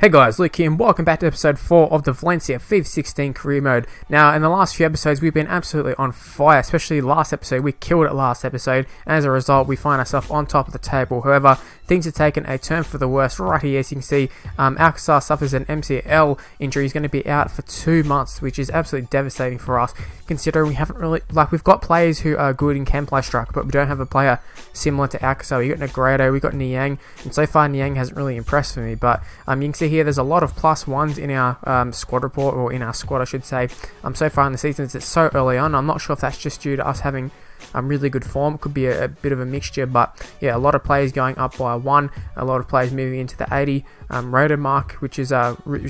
Hey guys, Luke here and welcome back to episode 4 of the Valencia FIFA 16 career mode. Now, in the last few episodes, we've been absolutely on fire, especially last episode. We killed it last episode, and as a result, we find ourselves on top of the table. However, things have taken a turn for the worse right here. As you can see, Alcazar suffers an MCL injury. He's going to be out for 2 months, which is absolutely devastating for us, considering we haven't really, we've got players who are good and can play striker, but we don't have a player similar to Alcazar. We got Negredo, we got Niang, and so far Niang hasn't really impressed for me, but you can see here there's a lot of plus ones in our squad report, or in our squad I should say, so far in the season. It's so early on. I'm not sure if that's just due to us having really good form. It could be a bit of a mixture, but yeah, a lot of players going up by 1, a lot of players moving into the 80 rated mark, which is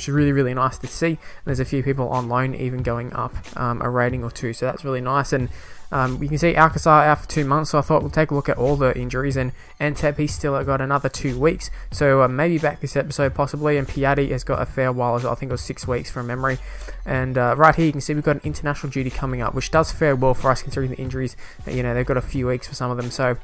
really nice to see. And there's a few people on loan even going up a rating or 2, so that's really nice. And you can see Alcazar out for 2 months, so I thought we'll take a look at all the injuries. And Antep, he's still got another 2 weeks, so maybe back this episode possibly. And Piatti has got a fair while as well. I think it was 6 weeks from memory. And right here you can see we've got an international duty coming up, which does fare well for us considering the injuries. They've got a few weeks for some of them, so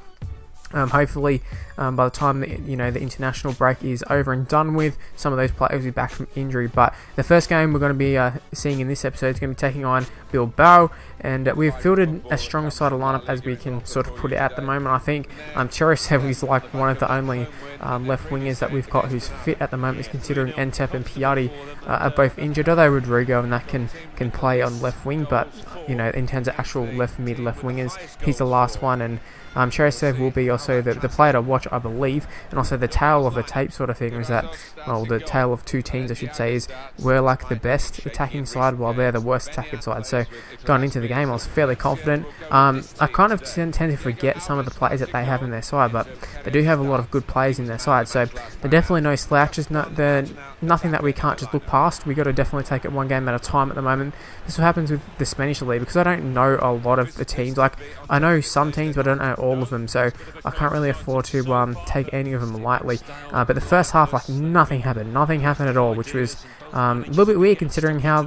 hopefully by the time the international break is over and done with, some of those players will be back from injury. But the first game we're going to be seeing in this episode is going to be taking on Bilbao, and we've fielded as strong a side of lineup as we can sort of put it at the moment. I think Cheresev is like one of the only left wingers that we've got who's fit at the moment, considering Entep and Piatti are both injured, although Rodrigo and that can play on left wing, but in terms of actual left wingers, he's the last one. And Cheresev will be also the player to watch, I believe. And also the tale of the tape sort of thing is that, well, the tale of two teams I should say, is we're like the best attacking side while they're the worst attacking side. So going into the game I was fairly confident. I kind of tend to forget some of the players that they have in their side, but they do have a lot of good players in their side, so they're definitely no slouches. They're nothing that we can't just look past. We got to definitely take it one game at a time at the moment. This is what happens with the Spanish league, because I don't know a lot of the teams. Like, I know some teams, but I don't know all of them, so I can't really afford to take any of them lightly. But the first half, nothing happened at all, which was a little bit weird considering how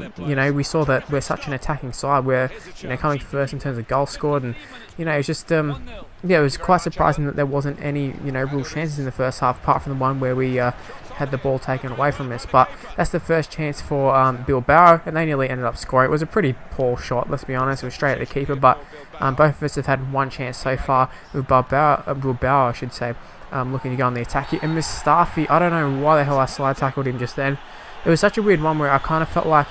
we saw that we're such an attacking side. We're coming first in terms of goals scored, and it's just it was quite surprising that there wasn't any real chances in the first half, apart from the one where we had the ball taken away from us. But that's the first chance for Bilbao, and they nearly ended up scoring. It was a pretty poor shot, let's be honest. It was straight at the keeper, but both of us have had one chance so far with Bilbao I should say, looking to go on the attack here. And Mustafi, I don't know why the hell I slide tackled him just then. It was such a weird one where I kind of felt like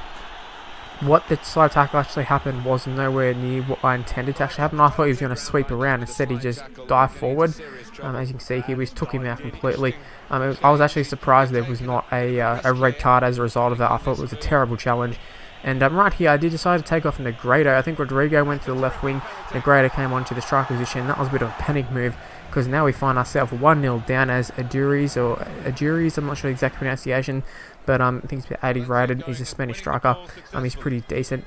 what the slide tackle actually happened was nowhere near what I intended to actually happen. I thought he was going to sweep around, instead he just dived forward. As you can see here, we took him out completely. I was actually surprised there was not a red card as a result of that. I thought it was a terrible challenge. And right here, I did decide to take off Negredo. I think Rodrigo went to the left wing, Negredo came onto the strike position. That was a bit of a panic move, because now we find ourselves 1-0 down as Aduriz, I'm not sure the exact pronunciation, but I think he's 80 rated. He's a Spanish striker. He's pretty decent.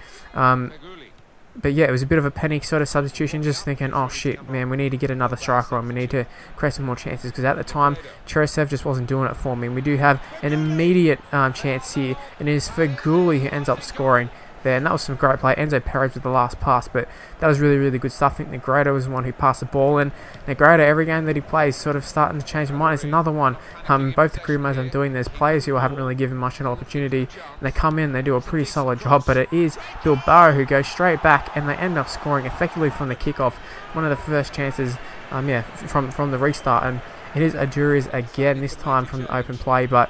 But yeah, it was a bit of a panic sort of substitution, just thinking, oh shit, man, we need to get another striker on, we need to create some more chances, because at the time, Cheresev just wasn't doing it for me. We do have an immediate chance here, and it is Feguli who ends up scoring there, and that was some great play. Enzo Perez with the last pass, but that was really good stuff. I think Negredo was the one who passed the ball, and Negredo, every game that he plays, sort of starting to change my mind. There's another one, both the career modes I'm doing, there's players who I haven't really given much an opportunity, and they come in, they do a pretty solid job, but it is Bilbao who goes straight back, and they end up scoring effectively from the kickoff, one of the first chances from the restart, and it is Aduriz again, this time from the open play. But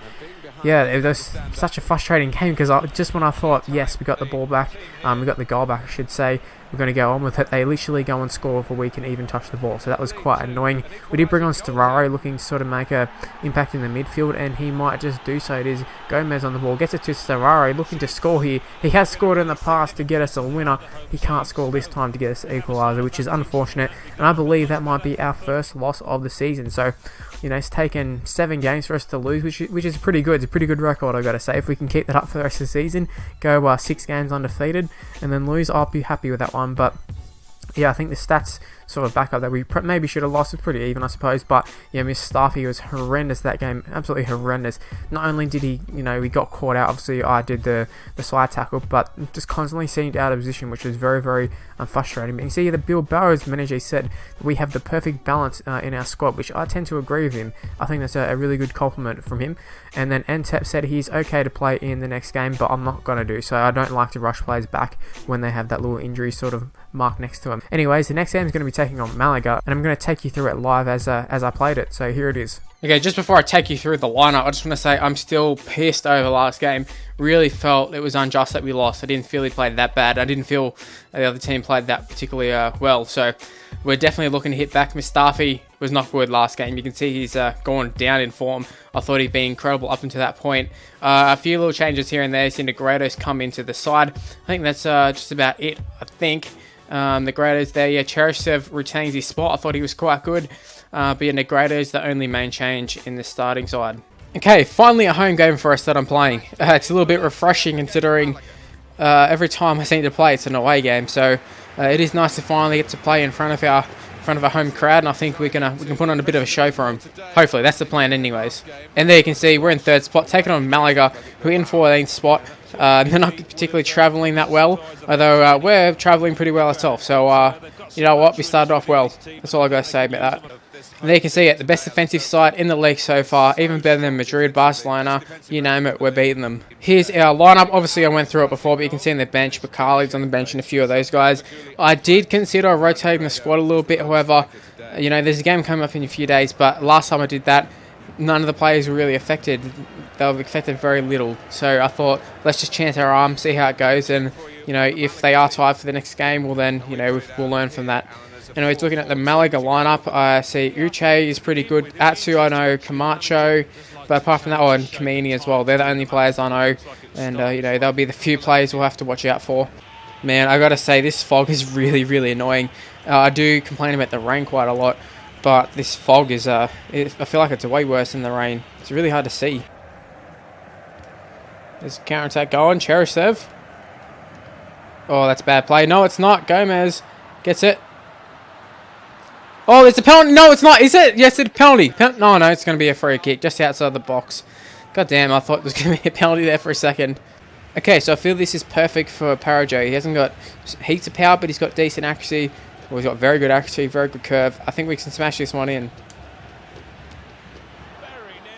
yeah, it was such a frustrating game, because just when I thought, yes, we got the ball back, we got the goal back I should say, we're going to go on with it, they literally go and score before we can even touch the ball, so that was quite annoying. We did bring on Storaro, looking to sort of make a impact in the midfield, and he might just do so. It is Gomez on the ball, gets it to Storaro, looking to score here. He has scored in the past to get us a winner. He can't score this time to get us an equaliser, which is unfortunate, and I believe that might be our first loss of the season. So it's taken 7 games for us to lose, which is pretty good. It's a pretty good record, I've got to say. If we can keep that up for the rest of the season, go 6 games undefeated, and then lose, I'll be happy with that one. But yeah, I think the stats sort of backup that we maybe should have lost. It's pretty even, I suppose. But yeah, Mustafi was horrendous that game, absolutely horrendous. Not only did he, he got caught out. Obviously, I did the slide tackle, but just constantly seemed out of position, which was very, very frustrating. But you can see the Bilbao's manager said that we have the perfect balance in our squad, which I tend to agree with him. I think that's a really good compliment from him. And then Entep said he's okay to play in the next game, but I'm not going to do so. I don't like to rush players back when they have that little injury sort of mark next to them. Anyways, the next game is going to be taking on Malaga, and I'm going to take you through it live as I played it. So here it is. Okay, just before I take you through the lineup, I just want to say I'm still pissed over last game. Really felt it was unjust that we lost. I didn't feel he played that bad. I didn't feel the other team played that particularly well. So we're definitely looking to hit back. Mustafi was not good last game. You can see he's gone down in form. I thought he'd been incredible up until that point. A few little changes here and there. Negredo's come into the side. I think that's just about it, I think. The Negredo's there. Yeah, Cheryshev retains his spot. I thought he was quite good. But yeah, Negredo's the only main change in the starting side. Okay, finally a home game for us that I'm playing. It's a little bit refreshing considering every time I seem to play it's an away game. So it is nice to finally get to play in front of a home crowd, and I think we can put on a bit of a show for them. Hopefully, that's the plan anyways. And there you can see we're in third spot, taking on Malaga, who are in 14th spot. They're not particularly travelling that well, although we're travelling pretty well ourselves. So you know what, we started off well. That's all I got to say about that. And there you can see it, the best defensive side in the league so far, even better than Madrid, Barcelona, you name it, we're beating them. Here's our lineup. Obviously, I went through it before, but you can see on the bench, Bakali's on the bench and a few of those guys. I did consider rotating the squad a little bit, however, there's a game coming up in a few days, but last time I did that, none of the players were really affected. They were affected very little. So I thought, let's just chance our arm, see how it goes, and, if they are tied for the next game, well then, we'll learn from that. Anyways, looking at the Malaga lineup, I see Uche is pretty good. Atsu, I know, Camacho, but apart from that, and Kamini as well. They're the only players I know, and they'll be the few players we'll have to watch out for. Man, I gotta say, this fog is really, really annoying. I do complain about the rain quite a lot, but this fog is, I feel like it's way worse than the rain. It's really hard to see. There's a counter-attack going, Cheryshev. Oh, that's bad play. No, it's not. Gomez gets it. Oh, it's a penalty. No, it's not. Is it? Yes, it's a penalty. No, it's going to be a free kick just outside the box. God damn, I thought there was going to be a penalty there for a second. Okay, so I feel this is perfect for Parajo. He hasn't got heaps of power, but he's got decent accuracy. Well, he's got very good accuracy, very good curve. I think we can smash this one in.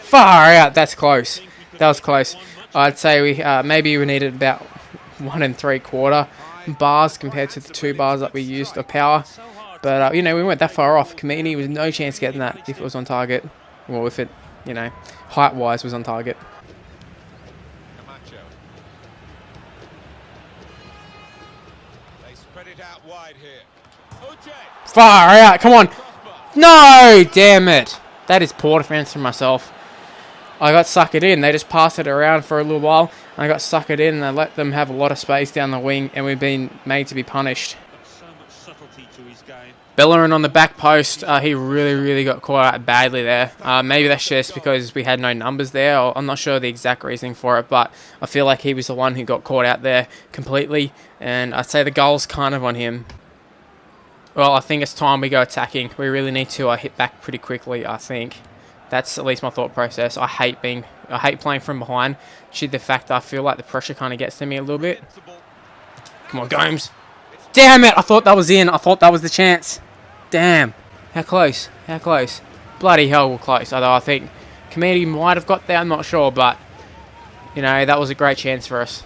Far out. That's close. That was close. I'd say we maybe we needed about 1 3/4 bars compared to the 2 bars that we used of power. But, we weren't that far off. Kamini was no chance getting that if it was on target. Well, if it, height-wise was on target. Far out, come on. No, damn it. That is poor defense from myself. I got suckered in. They just passed it around for a little while. I got suckered in and I let them have a lot of space down the wing, and we've been made to be punished. Bellerin on the back post, he really, really got caught out badly there. Maybe that's just because we had no numbers there. I'm not sure the exact reasoning for it, but I feel like he was the one who got caught out there completely, and I'd say the goal's kind of on him. Well, I think it's time we go attacking. We really need to hit back pretty quickly, I think. That's at least my thought process. I hate playing from behind. Due to the fact that I feel like the pressure kind of gets to me a little bit. Come on, Gomes. Damn it! I thought that was in. I thought that was the chance. Damn. How close? How close? Bloody hell, we're close. Although I think Kamini might have got there. I'm not sure, but that was a great chance for us.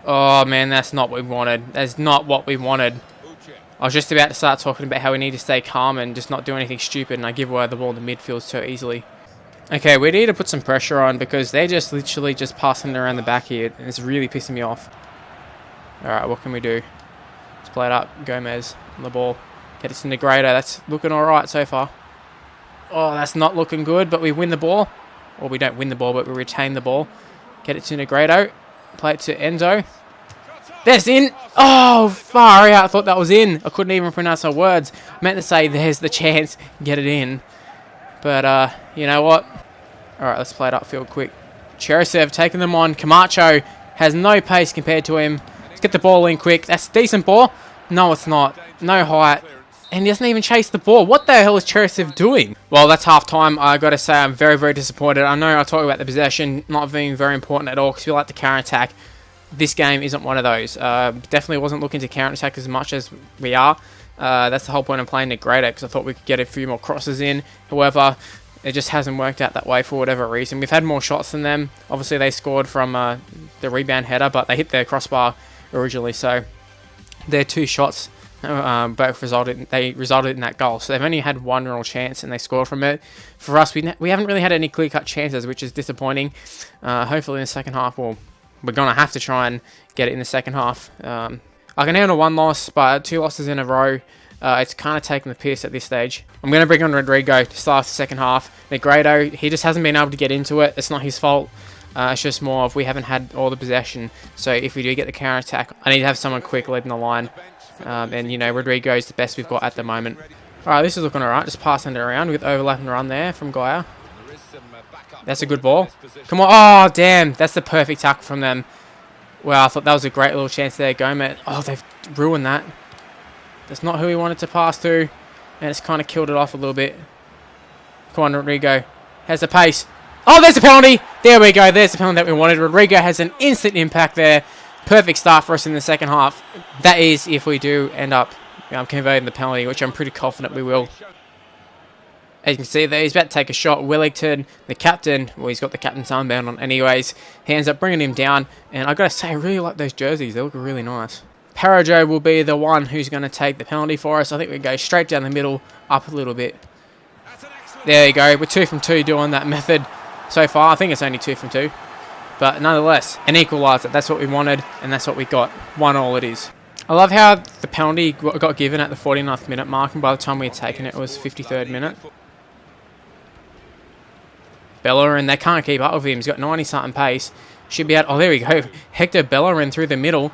Oh man, that's not what we wanted. That's not what we wanted. I was just about to start talking about how we need to stay calm and just not do anything stupid, and I give away the ball in the midfield so easily. Okay, we need to put some pressure on because they're just literally just passing it around the back here, and it's really pissing me off. Alright, what can we do? Let's play it up. Gomez on the ball. Get it to Negredo. That's looking alright so far. Oh, that's not looking good, but we win the ball. Or we don't win the ball, but we retain the ball. Get it to Negredo. Play it to Enzo. There's in. Oh, far out. I thought that was in. I couldn't even pronounce my words. I meant to say there's the chance. Get it in. But, you know what? Alright, let's play it upfield quick. Cheryshev taking them on. Camacho has no pace compared to him. Let's get the ball in quick. That's a decent ball. No, it's not. No height. And he doesn't even chase the ball. What the hell is Cheryshev doing? Well, that's half time. I got to say I'm very, very disappointed. I know I talk about the possession not being very important at all because we like the counter-attack. This game isn't one of those. Definitely wasn't looking to counter-attack as much as we are. That's the whole point of playing the Greater because I thought we could get a few more crosses in. However, it just hasn't worked out that way for whatever reason. We've had more shots than them. Obviously, they scored from the rebound header, but they hit their crossbar originally. So their 2 shots both resulted in that goal. So they've only had one real chance and they scored from it. For us, we haven't really had any clear-cut chances, which is disappointing. Hopefully in the second half, we're going to have to try and get it in the second half. I can handle 1 loss, but 2 losses in a row, it's kind of taking the piss at this stage. I'm going to bring on Rodrigo to start the second half. Negredo, he just hasn't been able to get into it. It's not his fault. It's just more of we haven't had all the possession. So if we do get the counter-attack, I need to have someone quick leading the line. And, you know, Rodrigo is the best we've got at the moment. Alright, this is looking alright. Just passing it around with overlap and run there from Gaia. That's a good ball. Come on. Oh, damn. That's the perfect tackle from them. Wow, I thought that was a great little chance there. Gomez. Oh, they've ruined that. That's not who we wanted to pass to. And it's kind of killed it off a little bit. Come on, Rodrigo. Has the pace. Oh, there's a penalty. There we go. There's the penalty that we wanted. Rodrigo has an instant impact there. Perfect start for us in the second half. That is if we do end up converting the penalty, which I'm pretty confident we will. As you can see there, he's about to take a shot. Wellington, the captain, well, he's got the captain's armband on anyways. He ends up bringing him down. And I've got to say, I really like those jerseys. They look really nice. Parajo will be the one who's going to take the penalty for us. I think we go straight down the middle, up a little bit. There you go. We're 2 from 2 doing that method so far. I think it's only 2 from 2. But nonetheless, an equaliser. That's what we wanted, and that's what we got. 1-1 it is. I love how the penalty got given at the 49th minute mark, and by the time we had taken it, it was 53rd minute. Bellerin, they can't keep up with him. He's got 90-something pace. Should be out. Oh, there we go. Hector Bellerin through the middle.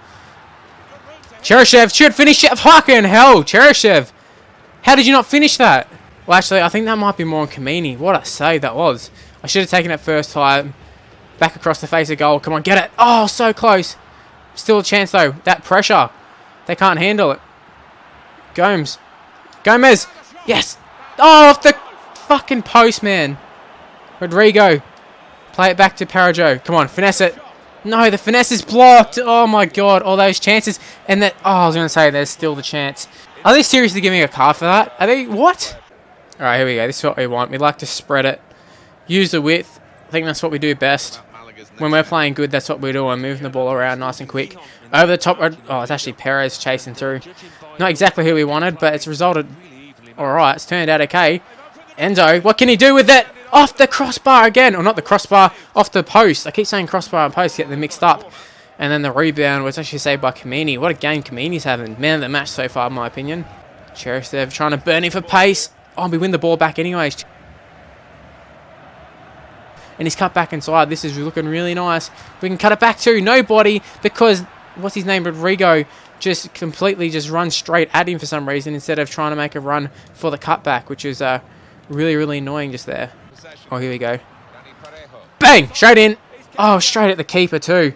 Cheryshev should finish it. Fucking hell, Cheryshev. How did you not finish that? Well, actually, I think that might be more on Kamini. What a save that was. I should have taken it first time. Back across the face of goal. Come on, get it. Oh, so close. Still a chance, though. That pressure. They can't handle it. Gomez. Yes. Oh, off the fucking post, man. Rodrigo. Play it back to Parajo. Come on, finesse it. No, the finesse is blocked. Oh, my God. All those chances. And that... Oh, I was going to say, there's still the chance. Are they seriously giving a card for that? Are they... What? All right, here we go. This is what we want. We like to spread it. Use the width. I think that's what we do best. When we're playing good, that's what we're doing. Moving the ball around nice and quick. Over the top. Oh, it's actually Perez chasing through. Not exactly who we wanted, but it's resulted alright. It's turned out okay. Enzo, what can he do with it? Off the crossbar again. Or not the crossbar, off the post. I keep saying crossbar and post, get them mixed up. And then the rebound was actually saved by Kamini. What a game Kamini's having. Man of the match so far, in my opinion. Cheryshev trying to burn him for pace. Oh, we win the ball back anyways. And he's cut back inside. This is looking really nice. We can cut it back to nobody because, what's his name, Rodrigo, just completely just runs straight at him for some reason instead of trying to make a run for the cutback, which is really, really annoying just there. Oh, here we go. Bang! Straight in. Oh, straight at the keeper too.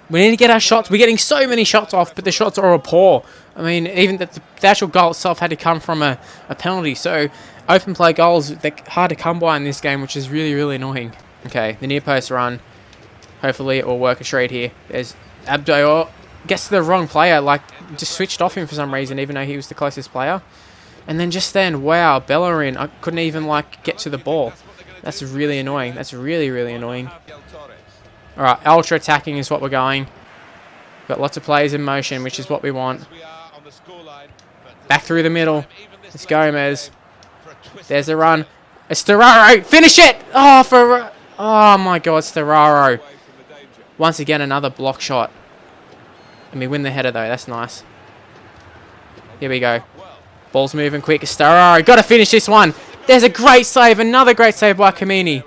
We need to get our shots. We're getting so many shots off, but the shots are all poor. I mean, even the actual goal itself had to come from a penalty. So, open play goals, they're hard to come by in this game, which is really, really annoying. Okay, the near post run. Hopefully it will work straight here. There's Abdo. Gets to the wrong player. Like, just switched off him for some reason, even though he was the closest player. And then just then, wow, Bellerin. I couldn't even, like, get to the ball. That's really annoying. That's really, really annoying. Alright, ultra attacking is what we're going. Got lots of players in motion, which is what we want. Back through the middle. It's Gomez. There's the run. It's Storaro. Finish it! Oh my God, Storaro. Once again, another block shot. And we win the header, though. That's nice. Here we go. Ball's moving quick. Storaro. Got to finish this one. There's a great save. Another great save by Kamini.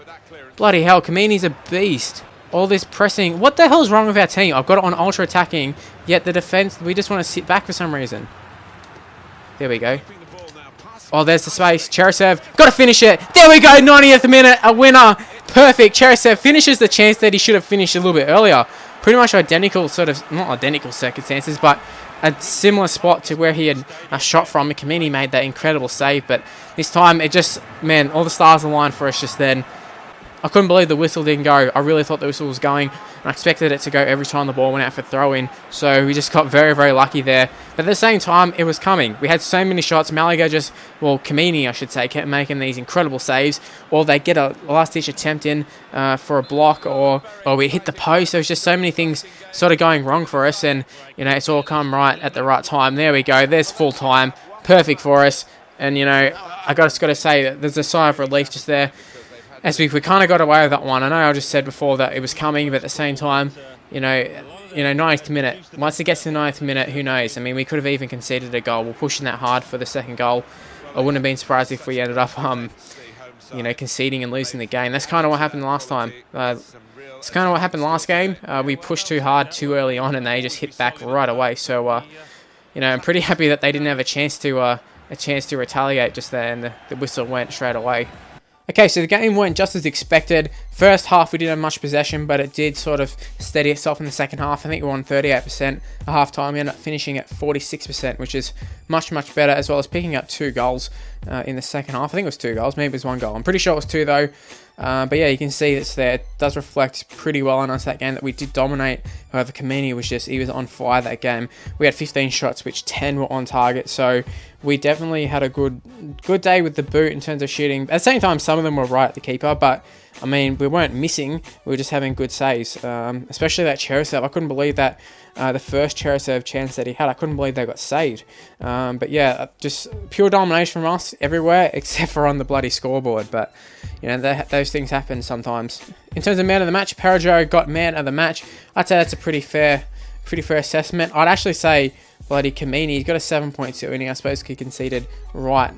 Bloody hell, Kamini's a beast. All this pressing. What the hell's wrong with our team? I've got it on ultra attacking, yet the defense, we just want to sit back for some reason. There we go. Oh, there's the space. Cheryshev, got to finish it. There we go, 90th minute, a winner. Perfect. Cheryshev finishes the chance that he should have finished a little bit earlier. Pretty much identical, sort of, not identical circumstances, but a similar spot to where he had shot from. Kamini made that incredible save, but this time it just, man, all the stars aligned for us just then. I couldn't believe the whistle didn't go. I really thought the whistle was going, and I expected it to go every time the ball went out for throw-in. So we just got very, very lucky there. But at the same time, it was coming. We had so many shots. Malaga Kamini, I should say, kept making these incredible saves. Or they get a last-ditch attempt in for a block, or we hit the post. There was just so many things sort of going wrong for us, and it's all come right at the right time. There we go. There's full time. Perfect for us. And, I just got to say that there's a sigh of relief just there. As we kind of got away with that one. I know I just said before that it was coming, but at the same time, 90th minute. Once it gets to the 90th minute, who knows? I mean, we could have even conceded a goal. We're pushing that hard for the second goal. I wouldn't have been surprised if we ended up, conceding and losing the game. That's kind of what happened last time. It's kind of what happened last game. We pushed too hard too early on, and they just hit back right away. So, I'm pretty happy that they didn't have a chance to retaliate just there, and the whistle went straight away. Okay, so the game went just as expected. First half, we didn't have much possession, but it did sort of steady itself in the second half. I think we were on 38% at half-time. We ended up finishing at 46%, which is much, much better, as well as picking up 2 goals in the second half. I think it was 2 goals. Maybe it was 1 goal. I'm pretty sure it was 2, though. But yeah, you can see it's there. It does reflect pretty well on us that game that we did dominate. However, Kamini he was on fire that game. We had 15 shots, which 10 were on target. So we definitely had a good day with the boot in terms of shooting. At the same time, some of them were right at the keeper, but I mean, we weren't missing. We were just having good saves, especially that Cheryshev. I couldn't believe that the first Cheryshev chance that he had. I couldn't believe they got saved. But yeah, just pure domination from us everywhere except for on the bloody scoreboard. But those things happen sometimes. In terms of man of the match, Parajo got man of the match. I'd say that's a pretty fair assessment. I'd actually say bloody Kamini, he's got a 7.2 inning. I suppose he conceded right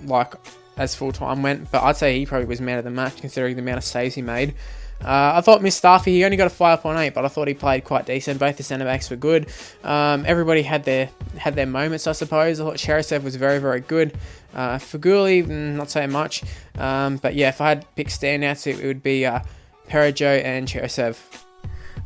as full time went, but I'd say he probably was man of the match considering the amount of saves he made. I thought Mustafi, he only got a 5.8, but I thought he played quite decent. Both the centre backs were good. Everybody had their moments, I suppose. I thought Cheryshev was very, very good. Faguli, not so much. But yeah, if I had to pick standouts, it would be Parajo and Cheryshev.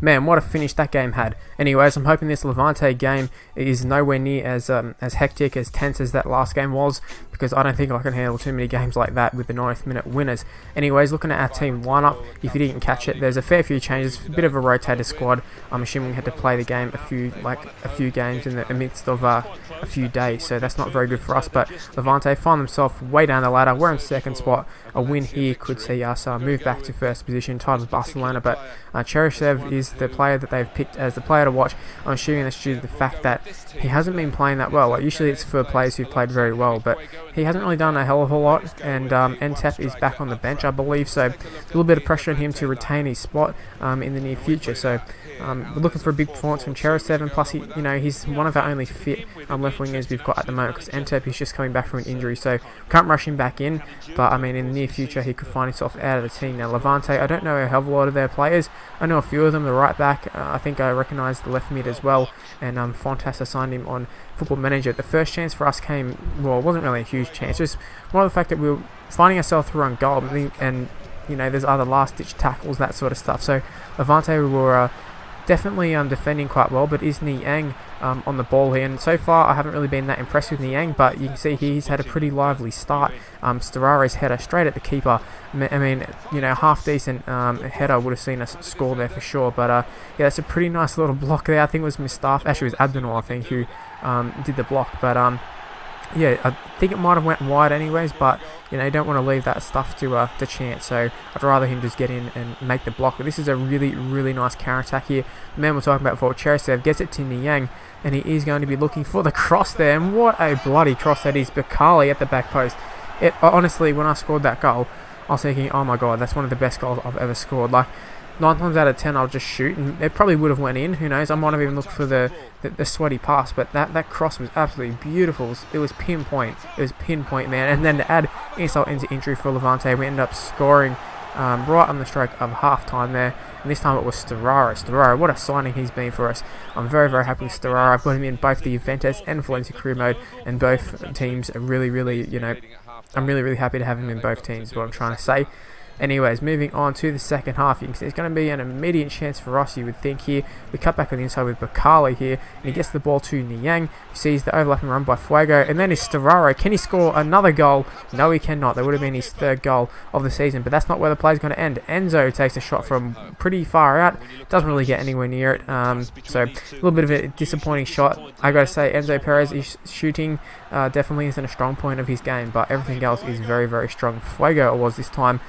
Man, what a finish that game had. Anyways, I'm hoping this Levante game is nowhere near as hectic, as tense as that last game was, because I don't think I can handle too many games like that with the 90th minute winners. Anyways, looking at our team lineup, if you didn't catch it, there's a fair few changes, a bit of a rotated squad. I'm assuming we had to play the game a few games in the midst of a few days, so that's not very good for us. But Levante find themselves way down the ladder. We're in second spot. A win here could see us move back to first position, tied with Barcelona. But Cheryshev is the player that they've picked as the player to watch. I'm assuming that's due to the fact that he hasn't been playing that well. Like, usually it's for players who've played very well, but he hasn't really done a hell of a lot. And Ntep is back on the bench, I believe, so a little bit of pressure on him to retain his spot in the near future. So we're looking for a big performance from Cheryshev, and plus he's one of our only fit left wingers we've got at the moment, because Ntep is just coming back from an injury, so can't rush him back in. But I mean, in the near future he could find himself out of the team. Now Levante, I don't know a hell of a lot of their players. I know a few of them. The right back, I think I recognise the left mid as well, and Fontas assigned him on Football Manager. The first chance for us came, well, it wasn't really a huge chance, just more of the fact that we were finding ourselves through on goal, and there's other last ditch tackles, that sort of stuff. So Levante were definitely defending quite well, but is Niang on the ball here, and so far I haven't really been that impressed with Niang, but you can see he's had a pretty lively start. Starare's header straight at the keeper, I mean, half decent header would have seen us score there for sure. But yeah, that's a pretty nice little block there. I think it was Mustafa, actually it was Abdinal, I think, who did the block. But yeah, I think it might have went wide anyways, but you don't want to leave that stuff to chance, so I'd rather him just get in and make the block. But this is a really, really nice counter-attack here. The man we're talking about before, Cheryshev, gets it to Niang, and he is going to be looking for the cross there, and what a bloody cross that is. Bakali at the back post. Honestly, when I scored that goal, I was thinking, oh my god, that's one of the best goals I've ever scored. Like, 9 times out of 10 I'll just shoot, and it probably would have went in, who knows. I might have even looked for the sweaty pass, but that cross was absolutely beautiful. It was pinpoint, man. And then to add insult into injury for Levante, we ended up scoring right on the stroke of half-time there, and this time it was Starara, what a signing he's been for us. I'm very, very happy with Starara. I've got him in both the Juventus and Valencia career mode, and both teams are really, really, I'm really, really happy to have him in both teams, is what I'm trying to say. Anyways, moving on to the second half, you can see it's going to be an immediate chance for us, you would think here. We cut back on the inside with Bakali here, and he gets the ball to Niang, who sees the overlapping run by Fuego, and then is Storaro. Can he score another goal? No, he cannot. That would have been his third goal of the season, but that's not where the play's going to end. Enzo takes a shot from pretty far out, doesn't really get anywhere near it, so a little bit of a disappointing shot. I gotta say, Enzo Perez's shooting definitely isn't a strong point of his game, but everything else is very, very strong. Fuego was this time.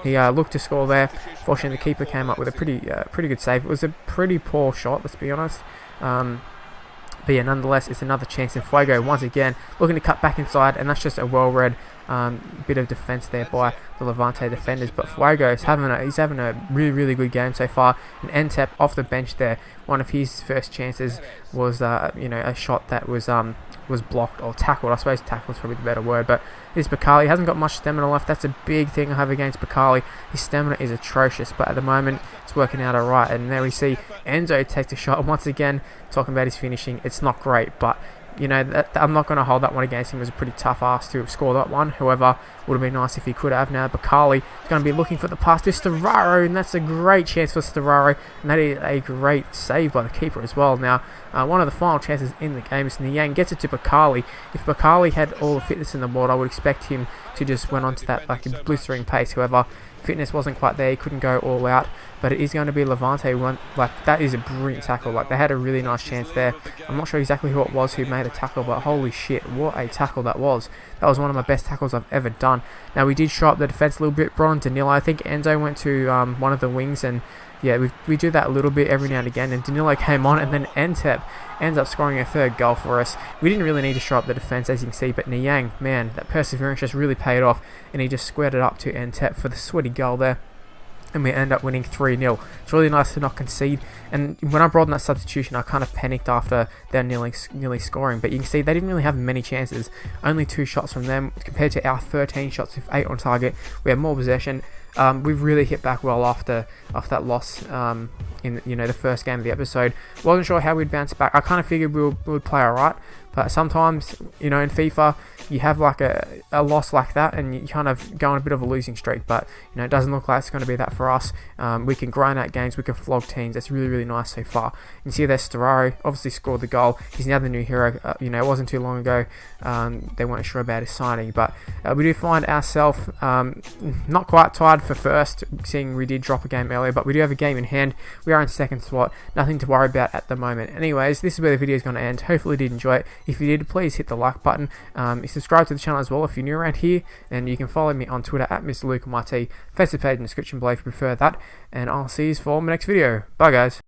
He looked to score there. Fortunately, the keeper came up with a pretty good save. It was a pretty poor shot, let's be honest. But yeah, nonetheless, it's another chance. And Fuego, once again, looking to cut back inside, and that's just a well-read bit of defense there by the Levante defenders. But Fuego is having a really, really good game so far. And Entep off the bench there. One of his first chances was a shot that was blocked or tackled. I suppose tackled is probably the better word, but this Bakali hasn't got much stamina left. That's a big thing I have against Bakali. His stamina is atrocious, but at the moment it's working out alright. And there we see Enzo takes a shot once again. Talking about his finishing, it's not great, but I'm not going to hold that one against him. It was a pretty tough ask to have scored that one. However, would have been nice if he could have. Now Bakali is going to be looking for the pass to Storaro, and that's a great chance for Storaro, and that is a great save by the keeper as well. Now, one of the final chances in the game is Niang gets it to Bakali. If Bakali had all the fitness in the world, I would expect him to just went on to that like a blistering pace. However, fitness wasn't quite there. He couldn't go all out, but it is going to be Levante one. Like, that is a brilliant tackle. Like, they had a really nice chance there. I'm not sure exactly who it was who made a tackle, but holy shit, what a tackle that was. That was one of my best tackles I've ever done. Now, we did show up the defense a little bit, brought on Danilo. I think Enzo went to one of the wings, and yeah, we do that a little bit every now and again, and Danilo came on, and then Entep ends up scoring a third goal for us. We didn't really need to show up the defense, as you can see, but Niang, man, that perseverance just really paid off, and he just squared it up to Entep for the sweaty goal there. And we end up winning 3-0. It's really nice to not concede. And when I brought in that substitution, I kind of panicked after they're nearly scoring. But you can see they didn't really have many chances. Only 2 shots from them compared to our 13 shots with 8 on target. We have more possession. We've really hit back well after that loss in the first game of the episode. Wasn't sure how we'd bounce back. I kind of figured we would play alright. But sometimes, in FIFA, you have like a loss like that, and you kind of go on a bit of a losing streak. But it doesn't look like it's going to be that for us. We can grind out games, we can flog teams. That's really, really nice so far. You can see there, Storaro obviously scored the goal. He's now the new hero. It wasn't too long ago. They weren't sure about his signing, but we do find ourselves not quite tied for first, seeing we did drop a game earlier. But we do have a game in hand. We are in second spot. Nothing to worry about at the moment. Anyways, this is where the video is going to end. Hopefully, you did enjoy it. If you did, please hit the like button. Subscribe to the channel as well if you're new around here, and you can follow me on Twitter at MrLukeMyT. Facebook page in the description below if you prefer that, and I'll see you for my next video. Bye guys.